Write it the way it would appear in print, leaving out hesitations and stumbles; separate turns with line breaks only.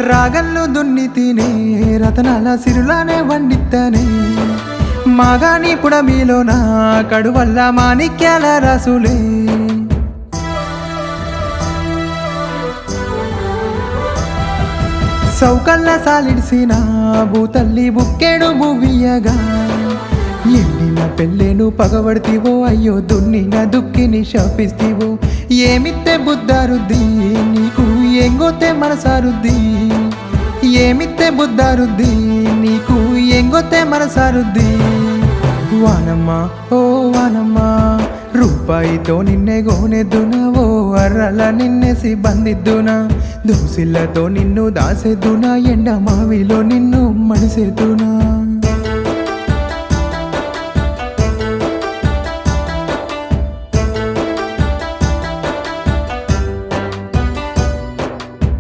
రాగల్లో దున్ని తినే రతనాల సిరులానే వండిత్తనే మాగాని పుడమిలోన కడువల్ల మాణిక్యాల రాసులే సౌకల్ల సాలిడిసిన భూతల్లి బుక్కేడు భూవియగా ఎండిన పెళ్ళేను పగబడితివో అయ్యో దున్నిన దుక్కిని శాపిస్తివో ఏమిత్తే బుద్ధారుద్ది నీకు ఎంగోతే మనసారుద్ది ఏమిత్తే బుద్ధారుద్ది నీకు ఎంగోతే మనసారుద్ది వానమ్మా ఓ వానమ్మా రూపాయితో నిన్నే గోనెద్దునా ఓ అర్రల నిన్నేసి బందిద్దునా దోసిళ్లతో నిన్ను దాసేద్దునా ఎండ మావిలో నిన్ను మడిసేద్దునా